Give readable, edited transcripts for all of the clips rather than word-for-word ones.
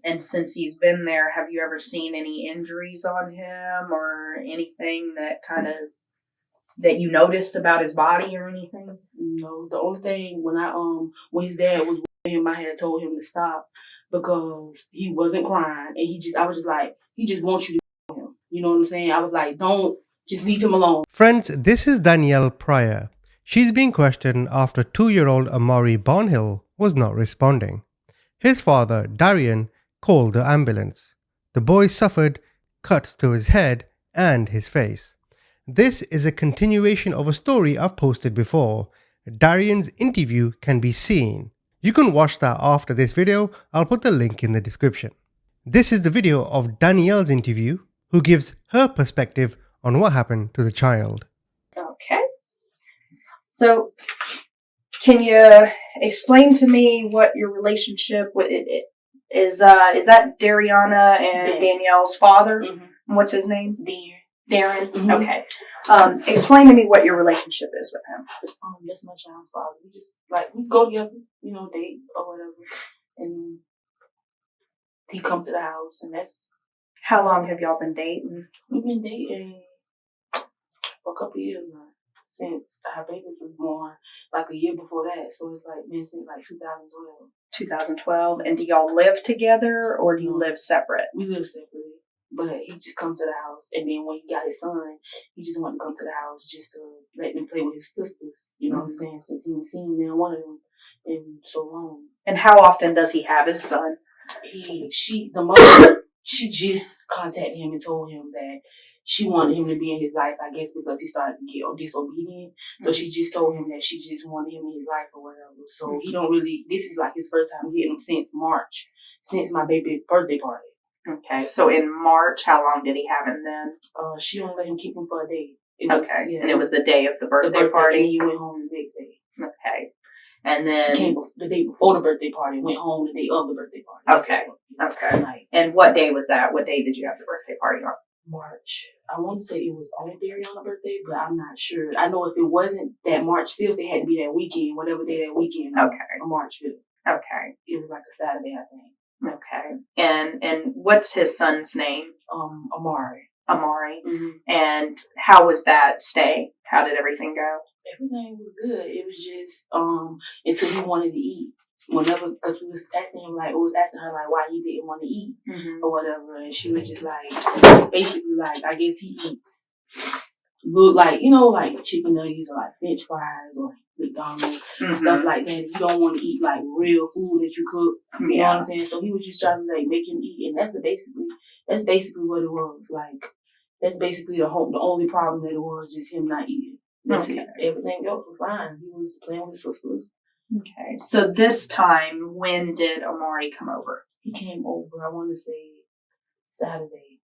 And since he's been there, have you ever seen any injuries on him or anything that that you noticed about his body or anything? No, the only thing when his dad was with him, I had told him to stop because he wasn't crying, and I was just like, he just wants you to be him. You know what I'm saying? I was like, don't, just leave him alone. Friends, this is Danielle Pryor. She's being questioned after 2-year-old Amari Barnhill was not responding. His father, Darien, called the ambulance. The boy suffered cuts to his head and his face. This is a continuation of a story I've posted before. Darien's interview can be seen. You can watch that after this video. I'll put the link in the description. This is the video of Danielle's interview, who gives her perspective on what happened to the child. Okay. So, can you explain to me what your relationship with it is? Is that Dariana and Danielle's father? Mm-hmm. What's his name? Darren. Mm-hmm. Okay. Explain to me what your relationship is with him. That's my child's father. We just we go together, date or whatever, and he come to the house, and that's. How long have y'all been dating? We've been dating for a couple of years now, since our baby was born, a year before that. So it's been since 2012. 2012. And do y'all live together or do you live separate? We live separately, but he just comes to the house. And then when he got his son, he just wanted to come to the house just to let me play with his sisters. You know what I'm saying? Since he ain't seen neither one of them in so long. And how often does he have his son? The mother, she just contacted him and told him that she wanted him to be in his life, I guess, because he started to get disobedient. So she just told him that she just wanted him in his life or whatever. So he don't really, this is his first time getting him since March, since my baby's birthday party. Okay, so in March, how long did he have him then? She only let him keep him for a day. And it was the day of the birthday party? And he went home the next day. Okay. And then... He came the day before the birthday party, went home the day of the birthday party. Okay. And what day was that? What day did you have the birthday party on? March. I want to say it was on Darien's birthday, but I'm not sure. I know if it wasn't that March 5th, it had to be that weekend, whatever day that weekend. Okay. March 5th. Okay. It was a Saturday, I think. Okay. And what's his son's name? Amari. Mm-hmm. And how was that stay? How did everything go? Everything was good. It was just until he wanted to eat. Whenever, because we was asking him why he didn't want to eat or whatever, and she was just basically I guess he eats look chicken nuggets or French fries or McDonald's stuff like that. You don't want to eat real food that you cook. You know what I'm saying? So he was just trying to make him eat, and that's basically what it was. That's basically the only problem that it was, just him not eating. That's it. Everything else was fine. He was playing with his sisters. Okay. So this time, when did Amari come over? He came over, I want to say, Saturday.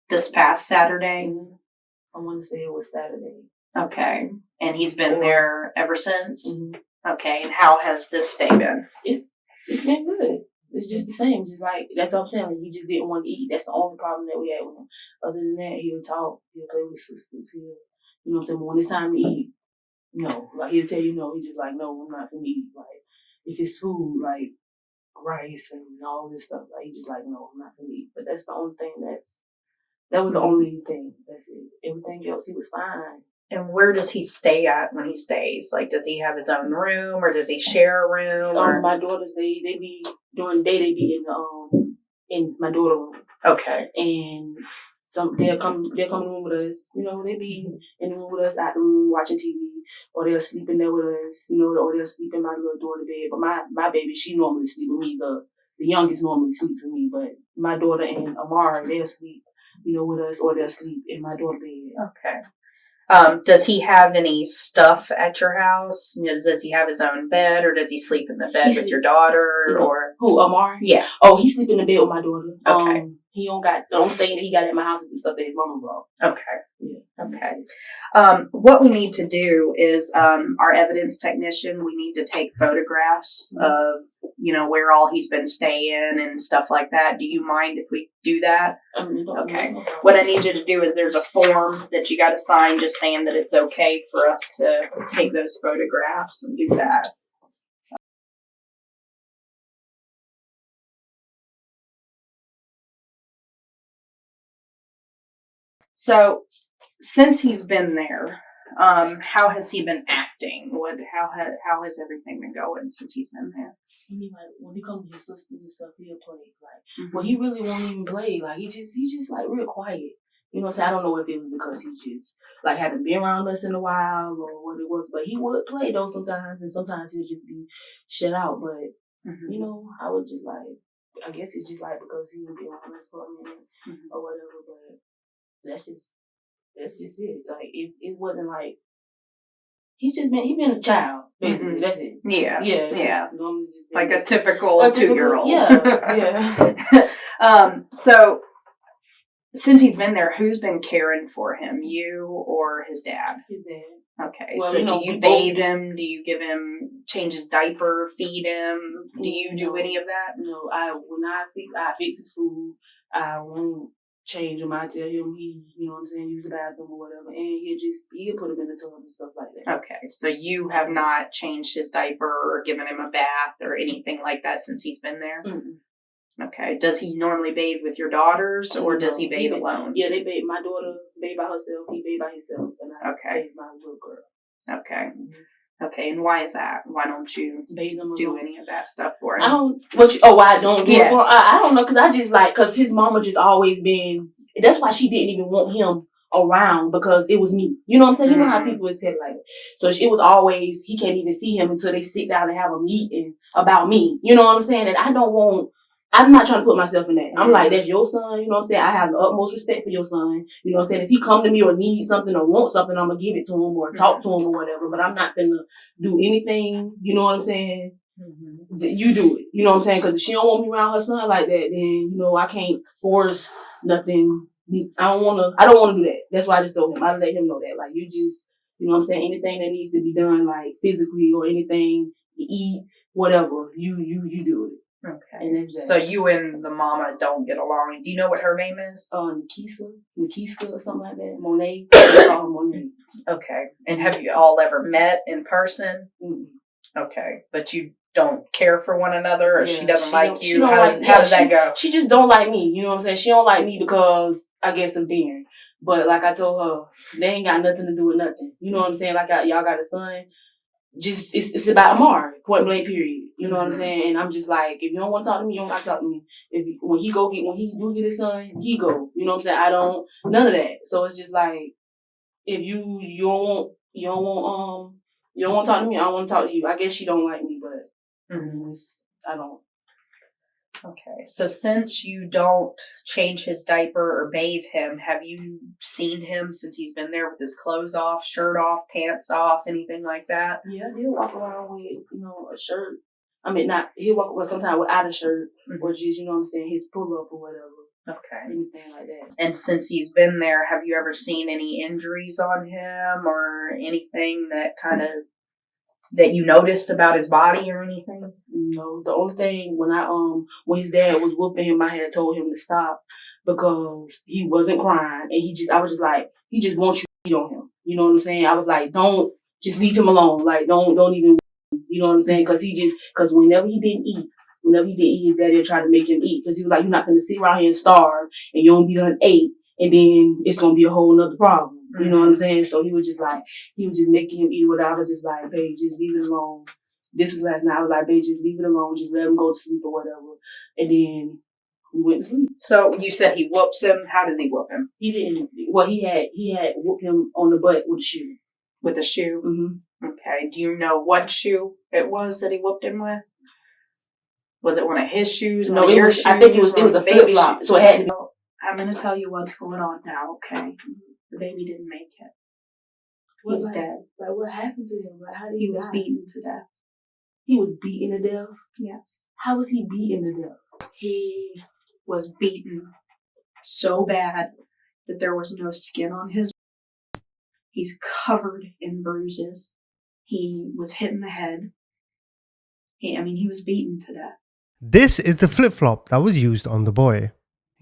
This past Saturday? Mm-hmm. I want to say it was Saturday. Okay. And he's been there ever since? Mm-hmm. Okay. And how has this stay been? It's been good. It's just the same. Just that's what I'm saying. He just didn't want to eat. That's the only problem that we had with him. Other than that, he'll talk. He'll play with his sisters. You know what I'm saying? But when it's time to eat, no, he'll tell you no. He's just no, I'm not gonna eat. If it's food, rice and all this stuff, he's just no, I'm not gonna eat. But that's the only thing that was the only thing. That's it. Everything else, he was fine. And where does he stay at when he stays? Does he have his own room or does he share a room? My daughters, they be during the day they be in my daughter room. Okay. And they'll come in the room with us. They be in the room with us, out the room watching TV, or they'll sleep in there with us. Or they'll sleep in my little daughter bed. But my baby, she normally sleep with me. The youngest normally sleeps with me, but my daughter and Amari, they'll sleep, with us, or they'll sleep in my daughter bed. Okay. Does he have any stuff at your house? Does he have his own bed, or does he sleep in the bed with your daughter? Or who, Amari? Yeah. Oh, he sleep in the bed with my daughter. Okay. He don't got, the only thing that he got at my house is the stuff that his mama brought. Okay. Yeah. Okay. What we need to do is, our evidence technician, we need to take photographs of, where all he's been staying and stuff like that. Do you mind if we do that? Okay. What I need you to do is there's a form that you got to sign just saying that it's okay for us to take those photographs and do that. So, since he's been there, how has he been acting? How has everything been going since he's been there? I mean, like when he comes to his sisters and stuff, he'll play. Like, well, he really won't even play. Like he just like real quiet. You know what I'm saying? I don't know if it was because he's just like hadn't been around us in a while or what it was, but he would play though sometimes, and sometimes he'll just be shut out. But you know, I was just like, I guess it's just like because he didn't be around us for a minute or whatever. But that's just it. Like it wasn't like he been a child basically. That's it. Yeah. Normally just like a typical 2-year-old. Yeah. So since he's been there, who's been caring for him? You or his dad? His dad. Okay. Well, so you know, do you bathe him? Do you give him, change his diaper, feed him? Do you do any of that? No, when I fix his food. I won't change him. I tell him you know what I'm saying, use the bathroom or whatever, and he'll put him in the tub and stuff like that. Okay, so you have not changed his diaper or given him a bath or anything like that since he's been there? Okay, does he normally bathe with your daughters or does he bathe alone? Yeah, they bathe. My daughter bathe by herself, he bathe by himself, and I bathe my little girl. Okay. Okay, and why is that? Why don't you do any of that stuff for him? I don't. Why I don't do it for him? I don't know, because his mama just always been. That's why she didn't even want him around, because it was me. You know what I'm saying? You know how people is petty like that. So it was always, he can't even see him until they sit down and have a meeting about me. You know what I'm saying? And I'm not trying to put myself in that. I'm like, that's your son, you know what I'm saying? I have the utmost respect for your son. You know what I'm saying? If he come to me or needs something or wants something, I'm going to give it to him or talk to him or whatever. But I'm not going to do anything, you know what I'm saying? You do it. You know what I'm saying? Because if she don't want me around her son like that, then, you know, I can't force nothing. I don't want to do that. That's why I just told him. I let him know that. Like, you just, you know what I'm saying? Anything that needs to be done, like, physically or anything to eat, whatever, you do it. Okay. So you and the mama don't get along. Do you know what her name is? Nikiska or something like that. Monet. I call her Monet. Okay. And have you all ever met in person? Okay. But you don't care for one another, or she doesn't like you? How does that go? She just don't like me. You know what I'm saying? She don't like me because I guess of Darien. But like I told her, they ain't got nothing to do with nothing. You know what I'm saying? Like y'all got a son. Just it's about Amari, point blank, period. You know what I'm saying? And I'm just like, if you don't want to talk to me, you don't got to talk to me. When he do get his son, he go. You know what I'm saying? I don't none of that. So it's just like, if you don't want to talk to me, I don't want to talk to you. I guess she don't like me, but I don't. Okay, so since you don't change his diaper or bathe him, have you seen him since he's been there with his clothes off, shirt off, pants off, anything like that? Yeah, he'll walk around with, you know, a shirt. I mean, he'll walk around sometimes without a shirt or just, you know what I'm saying, his pull-up or whatever. Okay. Anything like that. And since he's been there, have you ever seen any injuries on him or anything that you noticed about his body or anything? No, the only thing when his dad was whooping him, I had told him to stop because he wasn't crying, and I was just like, he just wants you to eat on him. You know what I'm saying? I was like, don't, just leave him alone. Like, don't even, you know what I'm saying? Because whenever he didn't eat, his daddy would try to make him eat, because he was like, you're not going to sit around here and starve and you don't be done ate, and then it's going to be a whole nother problem. You know what I'm saying? So he was just making him eat without. I was just like, babe, just leave it alone. This was last night. I was like, babe, just leave it alone. Just let him go to sleep or whatever. And then we went to sleep. So you said he whoops him. How does he whoop him? He didn't. Well, he had whooped him on the butt with a shoe. With a shoe? Okay. Do you know what shoe it was that he whooped him with? Was it one of his shoes? No, it was. I think it was a flip flop. So it had to be. I'm going to tell you what's going on now. Okay. The baby didn't make it. He's dead. Like, what happened to him? Like, how did he was beaten to death. He was beaten to death? Yes. How was he beaten to death? He was beaten so bad that there was no skin on his body. He's covered in bruises. He was hit in the head. He was beaten to death. This is the flip-flop that was used on the boy.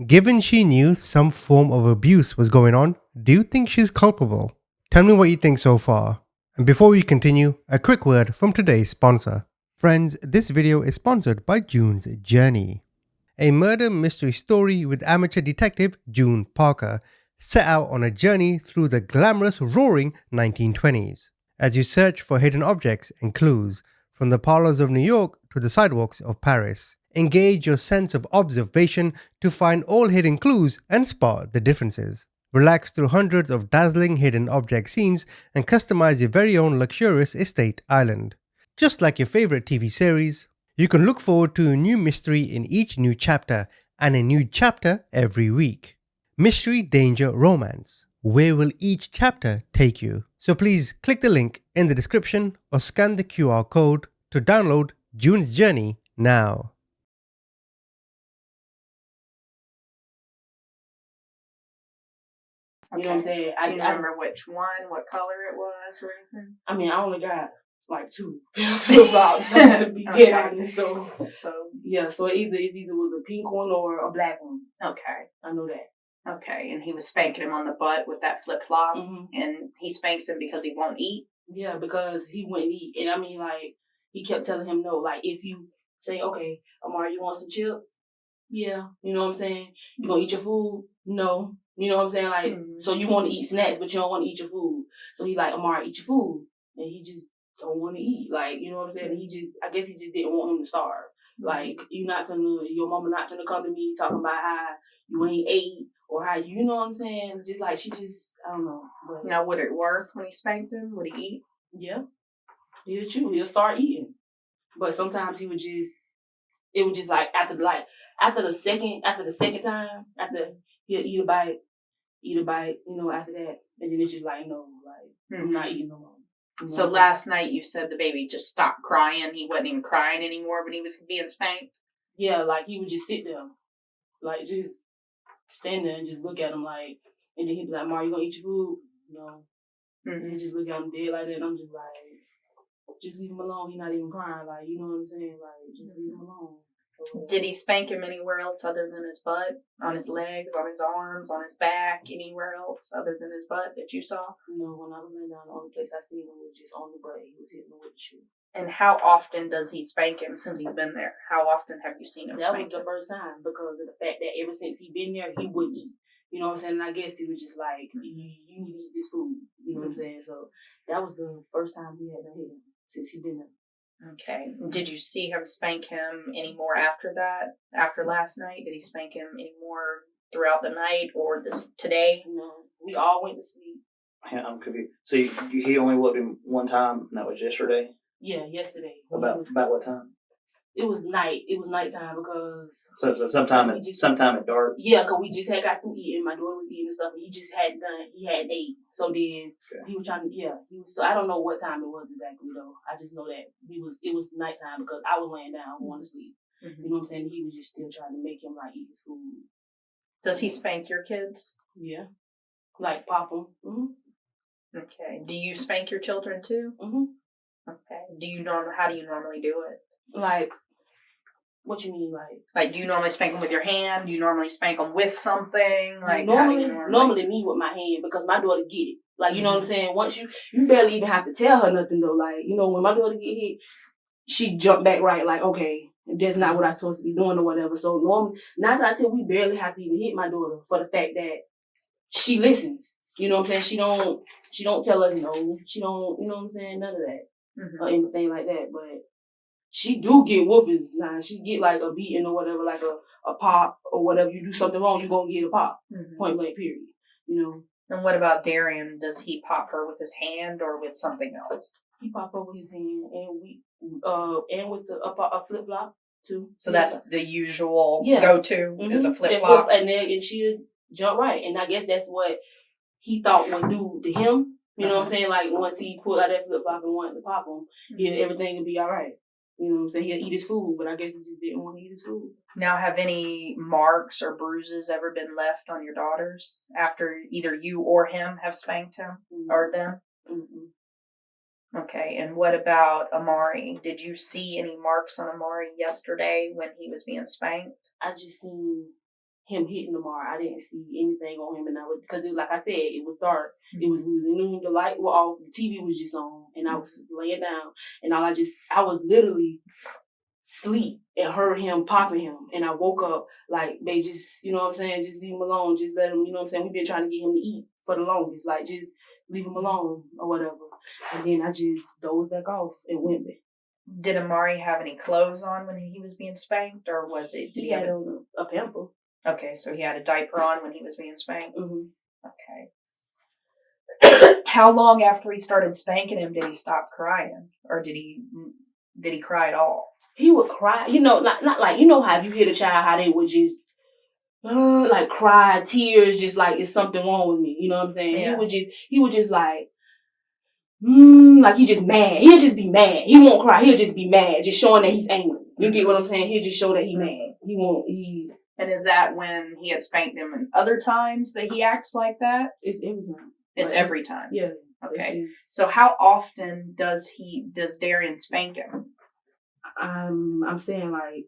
Given she knew some form of abuse was going on, do you think she's culpable? Tell me what you think so far. And before we continue, a quick word from today's sponsor. Friends, this video is sponsored by June's Journey, a murder mystery story with amateur detective June Parker, set out on a journey through the glamorous, roaring 1920s. As you search for hidden objects and clues, from the parlors of New York to the sidewalks of Paris, engage your sense of observation to find all hidden clues and spot the differences. Relax through hundreds of dazzling hidden object scenes and customize your very own luxurious estate island. Just like your favorite TV series, you can look forward to a new mystery in each new chapter and a new chapter every week. Mystery, danger, romance. Where will each chapter take you? So please click the link in the description or scan the QR code to download June's Journey now. You know what I'm saying? Do you remember which one, what color it was, or anything? I mean, I only got like 2 flip-flops to be dead honest. So yeah, so it's either was a pink one or a black one. Okay. I know that. Okay, and he was spanking him on the butt with that flip-flop, Mm-hmm. and he spanks him because he won't eat? Yeah, because he wouldn't eat. And I mean, like, he kept telling him no. Like, if you say, okay, Amari, you want some chips? Yeah. You know what I'm saying? You gonna eat your food? No. You know what I'm saying? Like, so you want to eat snacks, but you don't want to eat your food. So he like, Amari, eat your food. And he just don't want to eat. Like, you know what I'm saying? And I guess he just didn't want him to starve. Like, your mama not finna come to me talking about how you ain't ate or how you know what I'm saying? Just like, I don't know. But, now, would it work when he spanked him? Would he eat? Yeah. He'll chew. He'll start eating. But sometimes it was just like, after the second time, he'll eat a bite, you know, after that. And then it's just like, no, like, I'm not eating no more. You know so last night you said the baby just stopped crying. He wasn't even crying anymore when he was being spanked? Yeah, like he would just sit there. Like just stand there and just look at him like, and then he'd be like, Mar, you gonna eat your food? No. And he just look at him dead like that and I'm just like, just leave him alone. He's not even crying. Like, you know what I'm saying? Like, just leave him alone. Did he spank him anywhere else other than his butt? On his legs, on his arms, on his back, anywhere else other than his butt that you saw? No, when I was laying down, the only place I seen him was just on the butt. He was hitting him with the shoe. And how often does he spank him since he's been there? How often have you seen him spank him? That was the first time because of the fact that ever since he been there, he wouldn't eat. You know what I'm saying? And I guess he was just like, you need to eat this food. You know what I'm saying? So that was the first time he had to hit him since he been there. Okay. Did you see him spank him any more after that? After last night? Did he spank him any more throughout the night or today? No. We all went to sleep. Yeah, I'm confused. So he only whooped him one time, and that was yesterday? Yeah, yesterday. About what time? It was night. It was nighttime because... So sometime at dark? Yeah, because we just had got through eating. My daughter was eating and stuff, and he just hadn't done... He hadn't ate. So then he was trying to... Yeah, he was... So I don't know what time it was exactly, though. I just know that it was nighttime because I was laying down going to sleep. Mm-hmm. You know what I'm saying? He was just still trying to make him, like, eat his food. Does he spank your kids? Yeah. Like, pop them. Mm-hmm. Okay. Do you spank your children, too? Mm-hmm. Okay. How do you normally do it? Like... What you mean, like? Do you normally spank them with your hand? Do you normally spank them with something? Like normally me with my hand because my daughter get it. Like, you know what I'm saying? Once you barely even have to tell her nothing though. Like, you know, when my daughter get hit, she jump back right. Like, okay, that's not what I'm supposed to be doing or whatever. So normally, 9 times out of 10, we barely have to even hit my daughter for the fact that she listens. You know what I'm saying? She don't tell us no. She don't. You know what I'm saying? None of that or anything like that. But she do get whoopings now. She get like a beating or whatever, like a pop or whatever. You do something wrong, you gonna get a pop. Point blank, period. You know. And what about Darien? Does he pop her with his hand or with something else? He pop her with his hand and with a flip flop too. So that's the usual go-to is a flip flop, and she'll jump right. And I guess that's what he thought would do to him. You know what I'm saying? Like once he pulled out that flip flop and wanted to pop him, everything would be all right. You know what I'm saying? He'll eat his food, but I guess he just didn't want to eat his food. Now, have any marks or bruises ever been left on your daughters after either you or him have spanked him or them? Mm-hmm. Okay, and what about Amari? Did you see any marks on Amari yesterday when he was being spanked? I just seen him hitting Amari. I didn't see anything on him, and because like I said, it was dark. We was in the room, the light was off, the TV was just on, and I was laying down, and I was literally sleep and heard him popping him. And I woke up like, they just, you know what I'm saying, just leave him alone. Just let him, you know what I'm saying? We've been trying to get him to eat for the longest. Like, just leave him alone or whatever. And then I just dozed back off and went back. Did Amari have any clothes on when he was being spanked, or was it? Did he have a pamper? Okay, so he had a diaper on when he was being spanked. Mm-hmm. Okay. How long after he started spanking him did he stop crying, or did he cry at all? He would cry, you know, not like, you know how if you hit a child, how they would just like cry, tears, just like it's something wrong with me. You know what I'm saying? Yeah. He would just like he just mad. He'll just be mad. He won't cry. He'll just be mad, just showing that he's angry. You get what I'm saying? He'll just show that he's mad. And is that when he had spanked him and other times that he acts like that? It's every time. It's every time. Yeah. Okay. So how often does Darien spank him? I'm saying like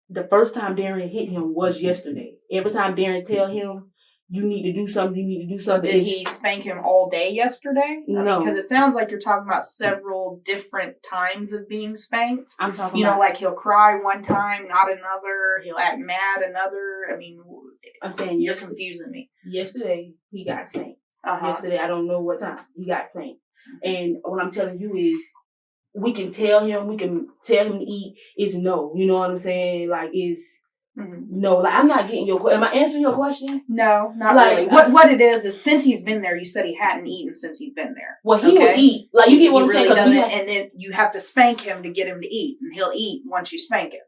the first time Darien hit him was yesterday. Every time Darien tell him, you need to do something, So did he spank him all day yesterday? No. Because it sounds like you're talking about several different times of being spanked. I'm talking about, like he'll cry one time, not another. He'll act mad another. I mean, I'm saying you're confusing me. Yesterday, he got spanked. Uh-huh. Yesterday, I don't know what time, he got spanked. And what I'm telling you is, we can tell him to eat, is no. You know what I'm saying? Like, is... Mm-hmm. No, like I'm not getting your question. Am I answering your question? No, not really. What it is since he's been there, you said he hadn't eaten since he's been there. Well, he will eat. Like you get what I'm saying? And then you have to spank him to get him to eat, and he'll eat once you spank him.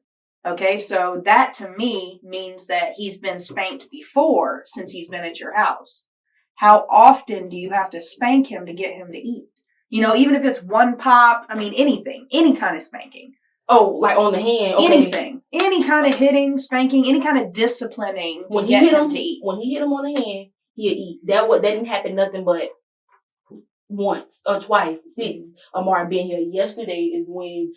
Okay, so that to me means that he's been spanked before since he's been at your house. How often do you have to spank him to get him to eat? You know, even if it's one pop, I mean anything, any kind of spanking. Oh, like on the hand. Okay. Anything. Any kind of hitting, spanking, any kind of disciplining to get him to eat. When he hit him on the hand, he'll eat. That didn't happen nothing but once or twice since Amari been here. Yesterday is when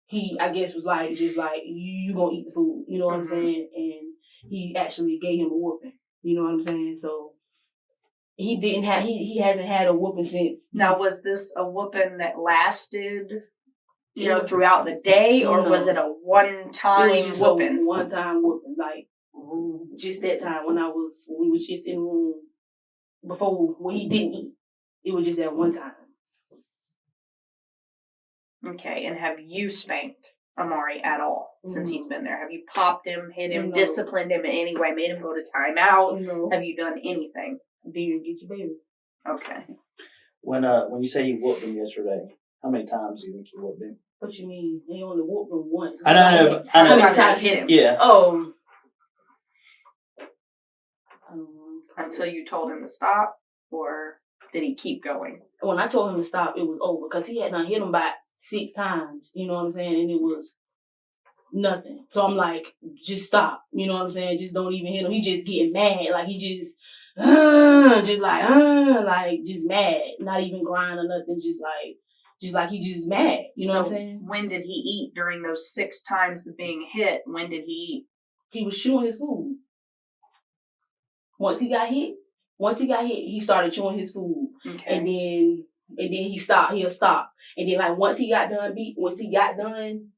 he, I guess, was like, just like, you gonna eat the food. You know what I'm saying? And he actually gave him a whooping. You know what I'm saying? So he hasn't had a whooping since. Now, was this a whooping that lasted... You know, throughout the day, or was it a one-time whooping? A one-time whooping, like just that time when we was just in the room before when he didn't eat. It was just that one time. Okay, and have you spanked Amari at all since he's been there? Have you popped him, hit him, disciplined him in any way, made him go to timeout? No. Have you done anything? Do you get your baby? Okay. When you say he whooped him yesterday, how many times do you think he whooped him? What you mean? He only whooped him once. I know. How many times hit him? Yeah. Oh. Until you told him to stop, or did he keep going? When I told him to stop, it was over because he had done hit him by 6 times. You know what I'm saying? And it was nothing. So I'm like, just stop. You know what I'm saying? Just don't even hit him. He just getting mad. Like he just mad. Not even crying or nothing. Just like he just mad. You know what I'm saying? When did he eat during those 6 times of being hit? When did he eat? He was chewing his food. Once he got hit, he started chewing his food. Okay. And then he stopped. He'll stop. And then like once he got done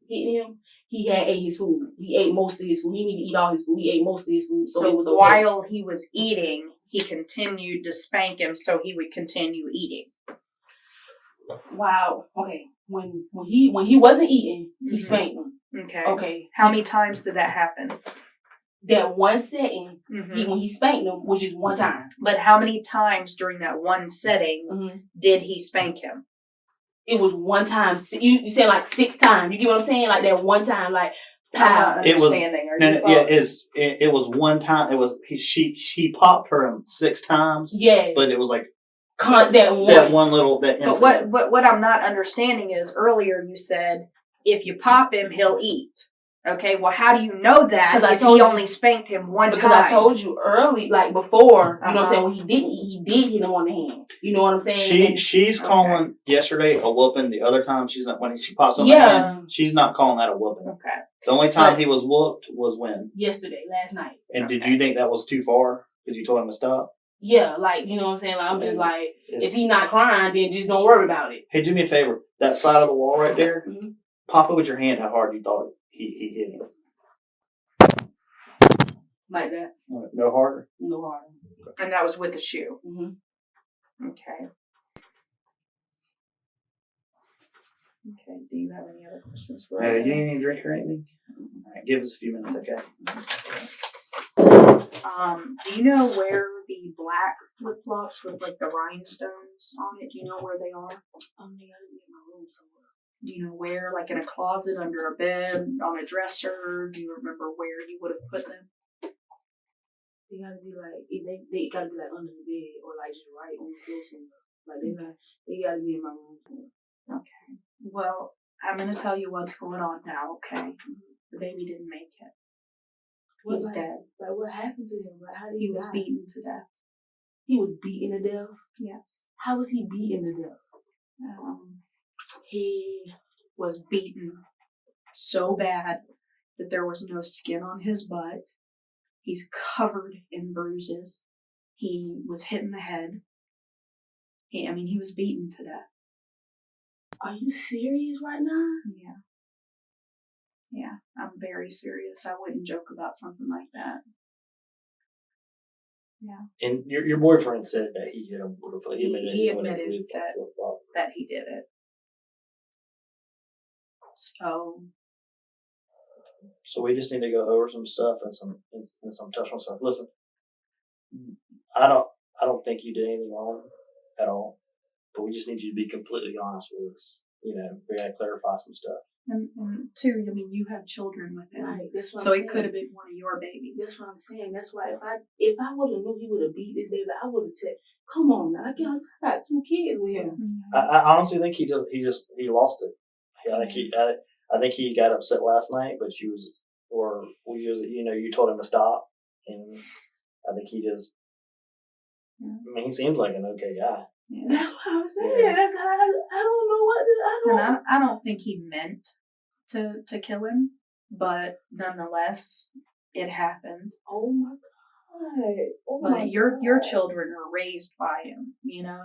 hitting him, he had ate his food. He ate most of his food. He didn't even eat all his food. He ate most of his food. So it was okay. While he was eating, he continued to spank him so he would continue eating. Wow. Okay. When he wasn't eating, he spanked him. Okay. Okay. How many times did that happen? That one setting, when he spanked him, was just one time. But how many times during that one setting did he spank him? It was one time. You said like 6 times. You get what I'm saying? Like that one time, like pow. It was one time. It was she popped her 6 times. Yeah. But it was like that one little incident. But what I'm not understanding is earlier you said if you pop him, he'll eat. Okay, well, how do you know that if he only spanked him one time? Because I told you early, like before, you know what I'm saying, when he didn't eat, he did hit him on the hand. You know what I'm saying? She's calling yesterday a whooping. The other time she's not, when she pops on the hand, she's not calling that a whooping. Okay. The only time he was whooped was when? Yesterday, last night. And did you think that was too far? Because you told him to stop? Yeah, like, you know what I'm saying? Like, I'm just like, if he not crying, then just don't worry about it. Hey, do me a favor. That side of the wall right there, Mm-hmm. pop it with your hand how hard you thought he hit him. Like that. No harder? No harder. And that was with the shoe. Mm-hmm. Okay. Okay. Do you have any other questions for us? You need any drink or anything? All right, give us a few minutes, okay? Do you know where the black flip flops with like the rhinestones on it? Do you know where they are? They gotta be in my room somewhere. Do you know where? Like in a closet, under a bed, on a dresser? Do you remember where you would have put them? They gotta be like they gotta be like under the bed or like just right on the floor somewhere. Like they gotta be in my room somewhere. Okay. Well, I'm gonna tell you what's going on now. Okay. The baby didn't make it. He's dead. Like what happened to him? Like how did he was beaten to death? He was beaten to death? Yes. How was he beaten to death? He was beaten so bad that there was no skin on his butt. He's covered in bruises. He was hit in the head. He was beaten to death. Are you serious right now? Yeah. Yeah, I'm very serious. I wouldn't joke about something like that. Yeah. And your boyfriend said that he hit him with a flip. He admitted that he did it. So we just need to go over some stuff and some touch on stuff. Listen, I don't think you did anything wrong at all, but we just need you to be completely honest with us. We gotta clarify some stuff. And two, you have children with him, right? That's what so I'm it could have been one of your babies. That's what I'm saying. That's why if I would have knew he would have beat this baby, I would have said, "Come on, now, I got 2 kids with him." Mm-hmm. I honestly think he lost it. I think he got upset last night, but you told him to stop, and I think he just. Yeah. He seems like an okay guy. Yeah. That's what I'm saying. Yeah. That's how I don't know what I don't think he meant to kill him, but nonetheless, it happened. Oh my God! But your children were raised by him,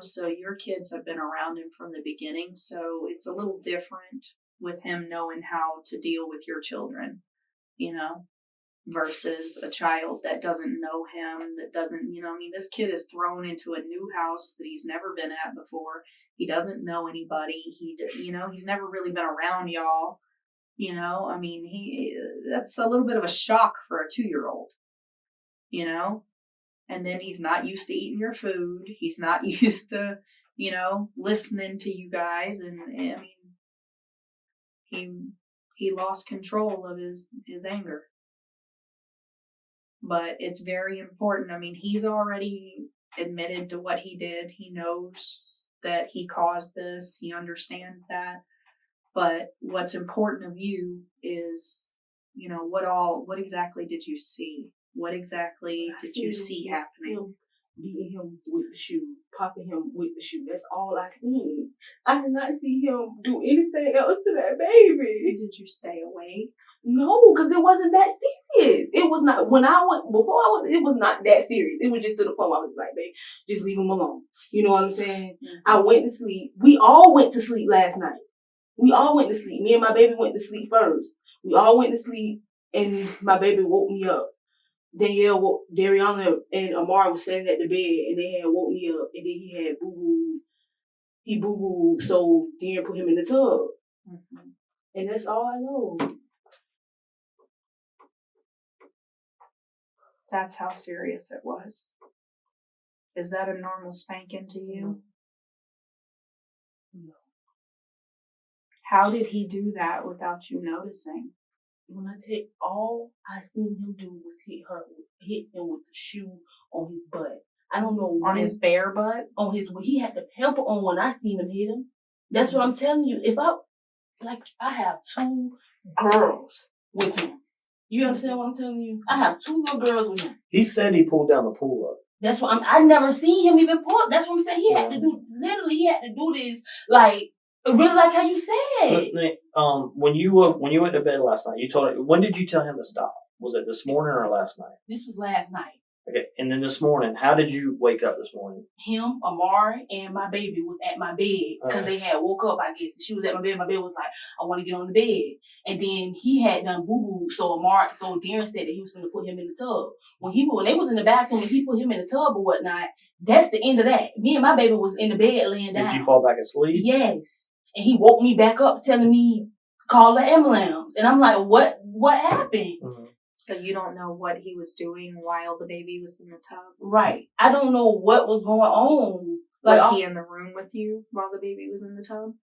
so your kids have been around him from the beginning. So it's a little different with him knowing how to deal with your children, versus a child that doesn't know him, that doesn't, this kid is thrown into a new house that he's never been at before. He doesn't know anybody. He's never really been around y'all. That's a little bit of a shock for a 2-year-old, and then he's not used to eating your food. He's not used to, listening to you guys. And he lost control of his anger. But it's very important. He's already admitted to what he did. He knows that he caused this. He understands that. But what's important of you is, what exactly did you see? What exactly did you see happening? Beating him with the shoe, popping him with the shoe. That's all I seen. I did not see him do anything else to that baby. Did you stay awake? No, because it wasn't that serious. It was not. Before I went, it was not that serious. It was just to the point where I was like, babe, just leave him alone. You know what I'm saying? Mm-hmm. I went to sleep. We all went to sleep last night. We all went to sleep. Me and my baby went to sleep first. We all went to sleep, and my baby woke me up. Danielle, Darien, and Amari was standing at the bed, and they had woke me up, and then he had boo-booed. He boo-booed, so Darien put him in the tub. Mm-hmm. And that's all I know. That's how serious it was. Is that a normal spanking to you? No. How did he do that without you noticing? When I take all I seen him do was hit him with the shoe on his butt. I don't know. On his bare butt? He had the pamper on when I seen him hit him. That's what I'm telling you. I have 2 girls with him. You understand what I'm telling you? I have 2 little girls with him. He said he pulled down the pool up. That's what I never seen him even pull. That's what I'm saying. He had to do this really like how you said. When you went to bed last night, when did you tell him to stop? Was it this morning or last night? This was last night. Okay, and then this morning, how did you wake up this morning? Him, Amari, and my baby was at my bed because they had woke up, I guess. She was at my bed. My baby was like, I want to get on the bed. And then he had done boo-boo. So Darren said that he was going to put him in the tub. When they was in the bathroom and he put him in the tub or whatnot, that's the end of that. Me and my baby was in the bed laying down. Did you fall back asleep? Yes. And he woke me back up telling me, call the ambulance. And I'm like, what happened? Mm-hmm. So you don't know what he was doing while the baby was in the tub? Right. I don't know what was going on. Was he in the room with you while the baby was in the tub?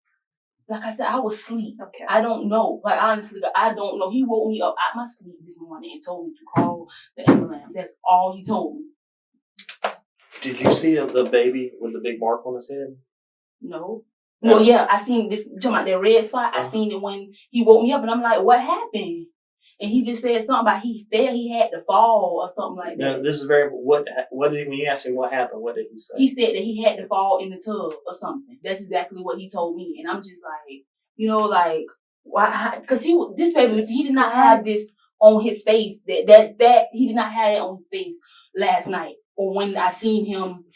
Like I said, I was asleep. Okay. I don't know. Like, honestly, I don't know. He woke me up out my sleep this morning and told me to call the ambulance. That's all he told me. Did you see the baby with the big mark on his head? No. Well, yeah, I seen this, talking about that red spot. I seen it when he woke me up, and I'm like, what happened? And he just said something about he fell, he had to fall or something like that. No, this is very, what did, when you asked him what happened, what did he say? He said that he had to fall in the tub or something. That's exactly what he told me. And I'm just like, like, why? Because this baby, he did not have this on his face. That he did not have it on his face last night or when I seen him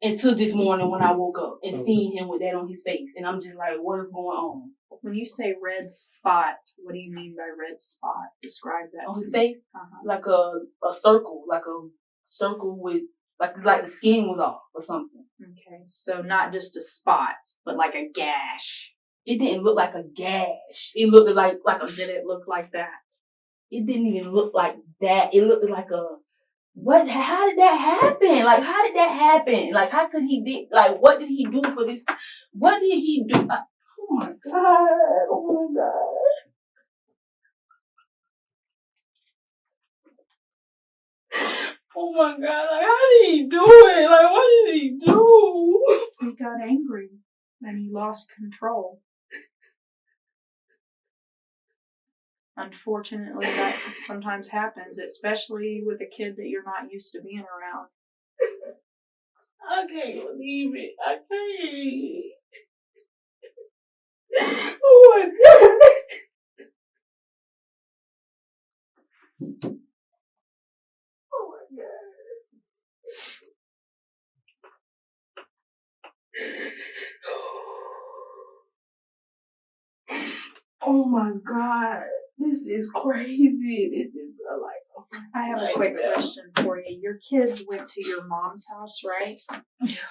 until this morning when I woke up and seen him with that on his face. And I'm just like, what is going on? When you say red spot, what do you mean by red spot? Describe that. On his face? Like a circle with, like the skin was off or something. Okay, so not just a spot, but like a gash. It didn't look like a gash. It looked like a... Did it look like that? It didn't even look like that. It looked like a... What? How did that happen? Like, how did that happen? Like, how could he what did he do for this? What did he do? Oh my God. Oh my God. Oh my God. Like, how did he do it? Like, what did he do? He got angry and he lost control. Unfortunately, that sometimes happens, especially with a kid that you're not used to being around. I can't believe it. I can't. Oh my God. Oh my God. Oh my God. This is crazy. This is I have a quick question for you. Your kids went to your mom's house, right? Yeah.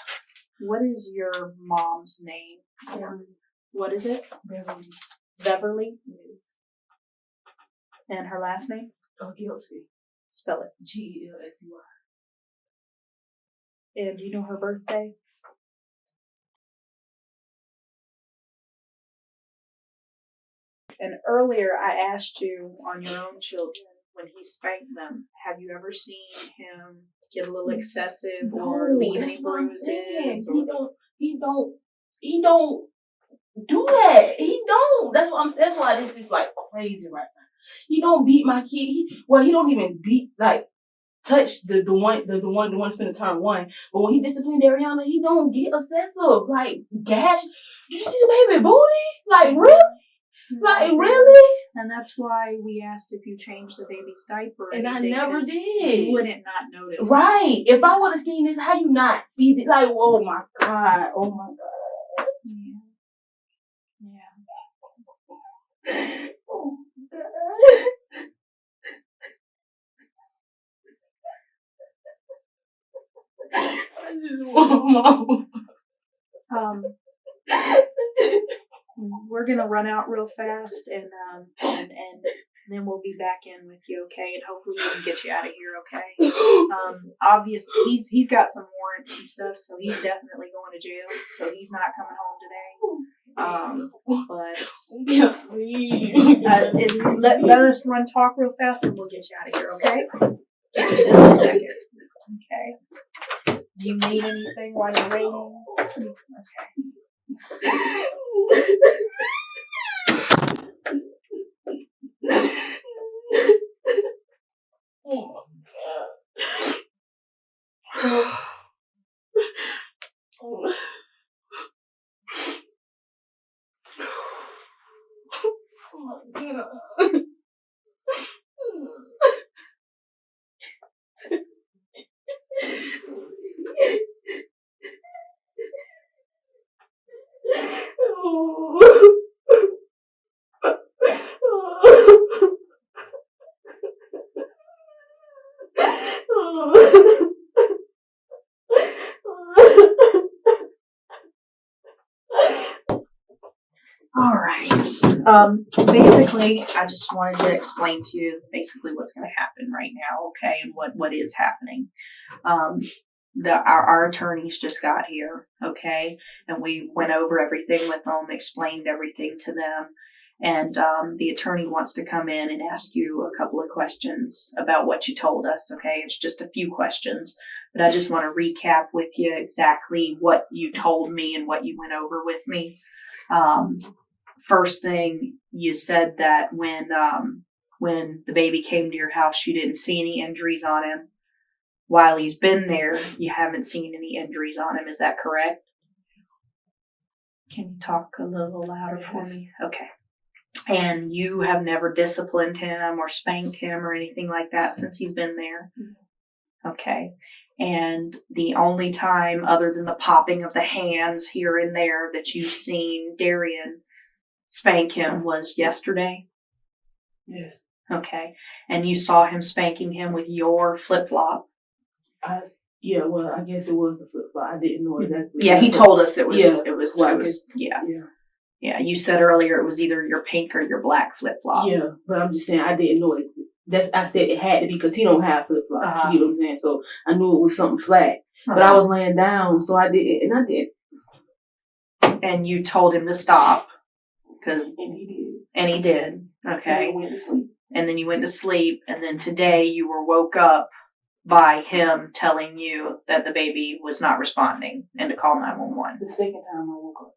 What is your mom's name? Beverly. What is it? Beverly. Beverly? Yes. And her last name? Gilsey. Spell it. Gelsey. And do you know her birthday? And earlier I asked you on your own children, when he spanked them, have you ever seen him get a little excessive or leave any bruises? He don't do that. He don't. That's why this is like crazy right now. He don't beat my kid. He don't even touch the one that's gonna turn one. But when he disciplined Ariana, he don't get excessive. Like, gash. Did you see the baby booty? Like, really? Like, really? And that's why we asked if you changed the baby's diaper. And I never did. You wouldn't not notice. Right. If I would have seen this, how you not see it? Like, oh my God. Oh my God. Yeah. Oh my God. I just want mom. We're gonna run out real fast, and then we'll be back in with you, okay? And hopefully we can get you out of here, okay? Obviously he's got some warrants and stuff, so he's definitely going to jail. So he's not coming home today. But let us talk real fast, and we'll get you out of here, okay? Just a second, okay? Do you need anything while you're waiting? Okay. Oh my God. Oh my God. All right. Basically, I just wanted to explain to you basically what's going to happen right now, okay, and what is happening. Our attorneys just got here, okay, and we went over everything with them, explained everything to them, and the attorney wants to come in and ask you a couple of questions about what you told us, okay? It's just a few questions, but I just want to recap with you exactly what you told me and what you went over with me. First thing, you said that when the baby came to your house, you didn't see any injuries on him. While he's been there, you haven't seen any injuries on him. Is that correct? Can you talk a little louder for me? Okay. And you have never disciplined him or spanked him or anything like that since he's been there? Okay. And the only time, other than the popping of the hands here and there, that you've seen Darien spank him was yesterday? Yes. Okay. And you saw him spanking him with your flip-flop? Yeah, well, I guess it was the flip-flop. I didn't know exactly. Yeah, he told us it was, Yeah, you said earlier it was either your pink or your black flip-flop. Yeah, but I'm just saying I didn't know it. I said it had to be because he don't have flip-flops. You know what I'm saying? So I knew it was something flat. But I was laying down, so I did, and I did. And you told him to stop. And he did. And he did. Okay. And I went to sleep. And then you went to sleep, and then today you were woke up by him telling you that the baby was not responding and to call 911. The second time I woke up.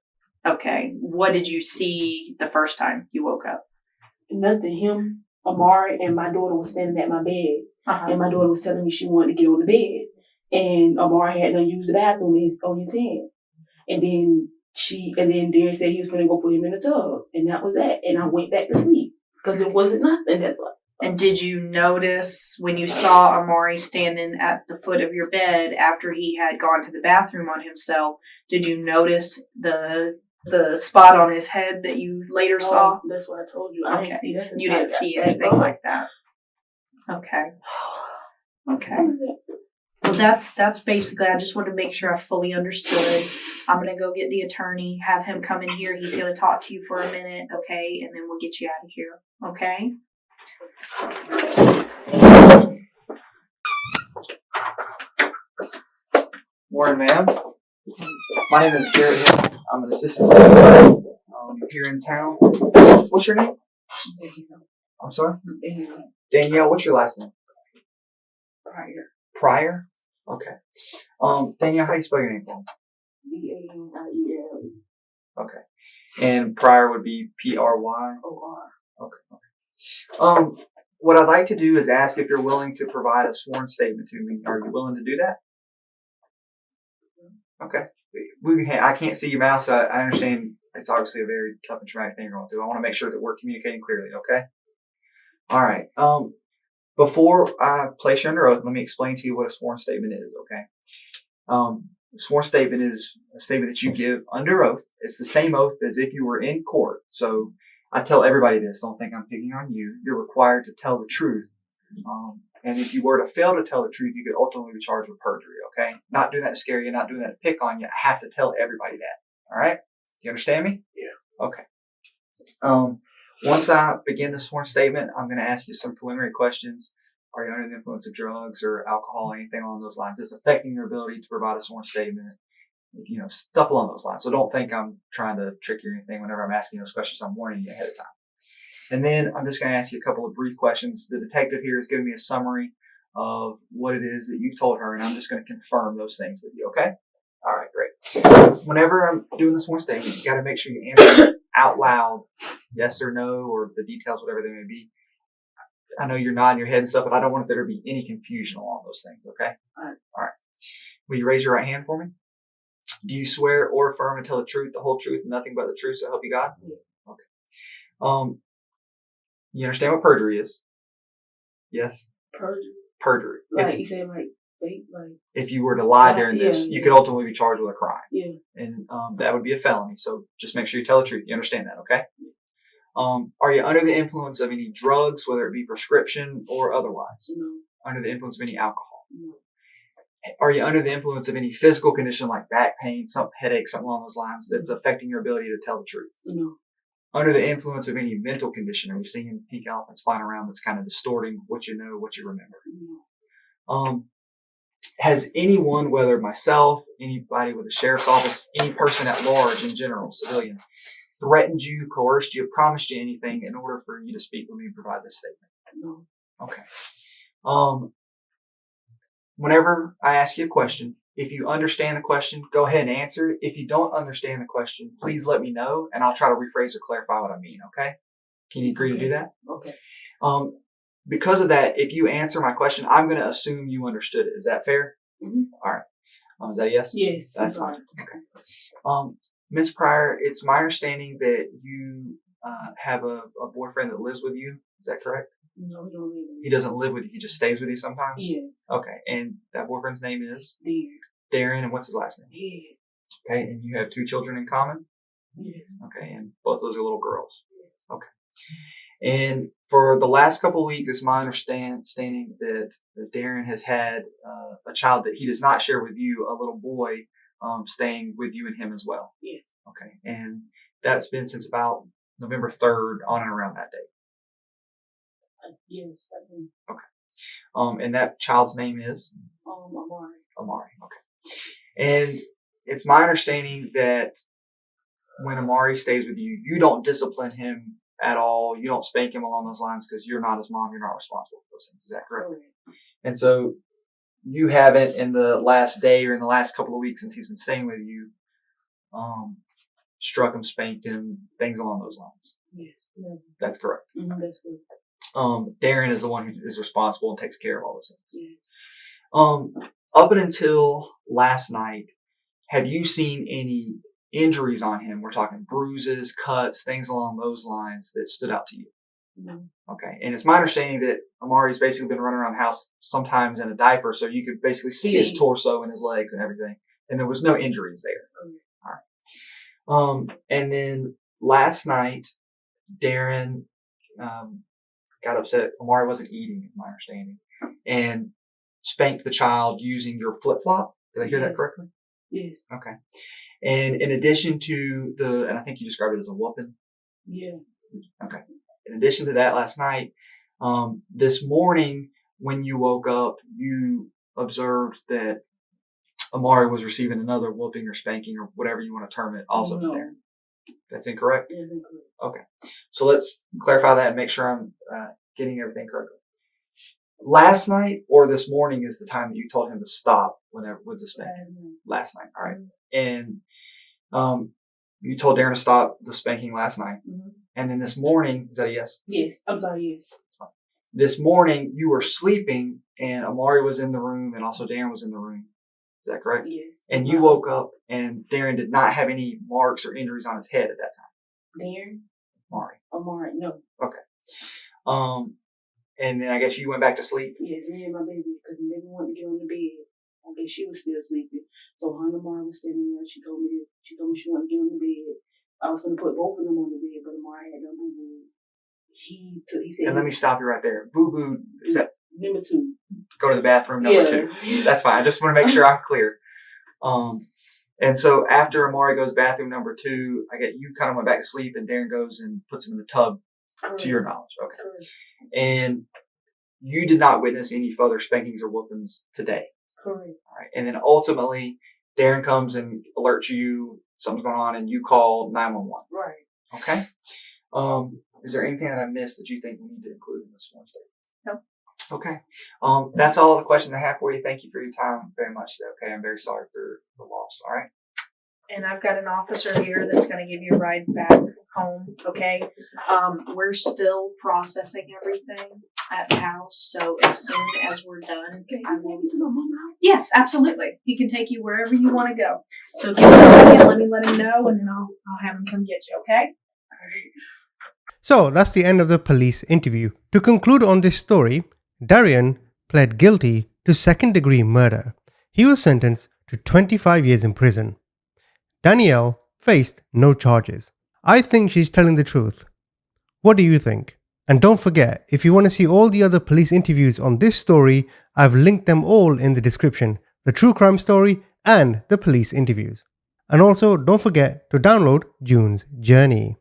Okay. What did you see the first time you woke up? Nothing. Him, Amari, and my daughter was standing at my bed. And my daughter was telling me she wanted to get on the bed. And Amari had to use the bathroom on his hand. And then Darren said he was going to go put him in the tub. And that was that. And I went back to sleep because it wasn't nothing. And did you notice when you saw Amari standing at the foot of your bed after he had gone to the bathroom on himself, did you notice the spot on his head that you later saw? That's what I told you. I didn't see that. You didn't see anything like that. Okay. Well, that's basically, I just want to make sure I fully understood. I'm going to go get the attorney, have him come in here. He's going to talk to you for a minute, okay? And then we'll get you out of here, okay? Morning, ma'am. My name is Garrett Hill. I'm an assistant state attorney here in town. What's your name? I'm sorry? Danielle, what's your last name? Pryor. Pryor? Okay. Danielle, how do you spell your name for me? Danielle. Okay. And Pryor would be Pryor. Okay. What I'd like to do is ask if you're willing to provide a sworn statement to me. Are you willing to do that? Okay. I can't see your mouth, so I understand it's obviously a very tough and traumatic thing you're going through. I want to make sure that we're communicating clearly, okay? All right. Before I place you under oath, let me explain to you what a sworn statement is, okay? Sworn statement is a statement that you give under oath. It's the same oath as if you were in court. So I tell everybody this. Don't think I'm picking on you. You're required to tell the truth. And if you were to fail to tell the truth, you could ultimately be charged with perjury, okay? Not doing that to scare you, not doing that to pick on you. I have to tell everybody that, all right? You understand me? Yeah. Okay. Once I begin the sworn statement, I'm going to ask you some preliminary questions. Are you under the influence of drugs or alcohol or anything along those lines? It's affecting your ability to provide a sworn statement, stuff along those lines. So don't think I'm trying to trick you or anything whenever I'm asking those questions. I'm warning you ahead of time. And then I'm just going to ask you a couple of brief questions. The detective here is giving me a summary of what it is that you've told her, and I'm just going to confirm those things with you, okay? All right, great. Whenever I'm doing the sworn statement, you got to make sure you answer out loud, yes or no, or the details, whatever they may be. I know you're nodding your head and stuff, but I don't want there to be any confusion along those things, okay? All right. Will you raise your right hand for me? Do you swear or affirm to tell the truth, the whole truth, and nothing but the truth, so help you God? Yeah. Okay. You understand what perjury is? Yes? Perjury. Like you said, like fake, like. If you were to lie during this, you could ultimately be charged with a crime. Yeah. And that would be a felony. So just make sure you tell the truth. You understand that, okay? Are you under the influence of any drugs, whether it be prescription or otherwise? No. Under the influence of any alcohol? No. Are you under the influence of any physical condition like back pain, some headache, something along those lines that's affecting your ability to tell the truth? No. Under the influence of any mental condition, are you seeing pink elephants flying around that's kind of distorting what you know, what you remember? No. Has anyone, whether myself, anybody with the sheriff's office, any person at large in general, civilian, threatened you, coerced you, promised you anything in order for you to speak with me and provide this statement? No. Okay. Whenever I ask you a question, if you understand the question, go ahead and answer it. If you don't understand the question, please let me know, and I'll try to rephrase or clarify what I mean, okay? Can you agree to do that? Okay. Because of that, if you answer my question, I'm going to assume you understood it. Is that fair? Mm-hmm. All right. Is that a yes? Yes. That's fine. Okay. Ms. Pryor, it's my understanding that you have a boyfriend that lives with you. Is that correct? No, he don't live with me. He doesn't live with you. He just stays with you sometimes? Yes. Okay. And that boyfriend's name is? Darien. Darien. And what's his last name? Yeah. Okay. And you have 2 children in common? Yes. Okay. And both those are little girls? Okay. And for the last couple of weeks, it's my understanding that Darien has had a child that he does not share with you, a little boy, staying with you and him as well. Yes. Okay. And that's been since about November 3rd on and around that date. Yes. I do. Okay. And that child's name is? Amari. Amari. Okay. And it's my understanding that when Amari stays with you, you don't discipline him at all. You don't spank him along those lines because you're not his mom. You're not responsible for those things. Is that correct? And so you haven't in the last day or in the last couple of weeks since he's been staying with you, struck him, spanked him, things along those lines. Yes. Yeah. That's correct. Mm-hmm, that's good. Darien is the one who is responsible and takes care of all those things. Yeah. Up until last night, have you seen any injuries on him? We're talking bruises, cuts, things along those lines that stood out to you. No. Okay. And it's my understanding that Amari's basically been running around the house sometimes in a diaper, so you could basically see his torso and his legs and everything. And there was no injuries there. Okay. All right. And then last night, Darien got upset. Amari wasn't eating, is my understanding, and spanked the child using your flip-flop. Did I hear that correctly? Yes. Okay. And in addition to and I think you described it as a whooping. Yeah. Okay. In addition to that, last night, this morning when you woke up, you observed that Amari was receiving another whooping or spanking or whatever you want to term it also from there. That's incorrect? Yeah, that's incorrect. Okay. So let's clarify that and make sure I'm getting everything correctly. Last night or this morning is the time that you told him to stop with the spanking? Last night. All right. And you told Darren to stop the spanking last night. Mm-hmm. And then this morning, is that a yes? Yes. I'm sorry, yes. This morning, you were sleeping and Amari was in the room and also Darren was in the room. Is that correct? Yes. And you woke up and Darren did not have any marks or injuries on his head at that time. Darren? Amari, no. Okay. And then I guess you went back to sleep? Yes, me and my baby, because the baby wanted to get on the bed. I guess she was still sleeping. So her and Amari was standing there. She told me she wanted to get on the bed. I was going to put both of them on the bed, but Amari had done boo-boo. He said... And let me stop you right there. Boo-boo, is that... Number 2. Go to the bathroom, number 2. That's fine. I just want to make sure I'm clear. And so after Amari goes bathroom number 2, I get you kind of went back to sleep and Darren goes and puts him in the tub. Correct. To your knowledge. Okay. Correct. And you did not witness any further spankings or whoopings today. Correct. All right. And then ultimately, Darren comes and alerts you something's going on and you call 911. Right. Okay. Is there anything that I missed that you think we need to include in this one statement? No. Okay. That's all the questions I have for you. Thank you for your time very much today. Okay. I'm very sorry for the loss. All right. And I've got an officer here that's going to give you a ride back home, okay? We're still processing everything at the house, so as soon as we're done, I will... Yes, absolutely. He can take you wherever you want to go. So give me a second, let me let him know, and then I'll have him come get you, okay? So that's the end of the police interview. To conclude on this story, Darien pled guilty to second-degree murder. He was sentenced to 25 years in prison. Danielle faced no charges. I think she's telling the truth. What do you think? And don't forget, if you want to see all the other police interviews on this story, I've linked them all in the description. The true crime story and the police interviews. And also, don't forget to download June's Journey.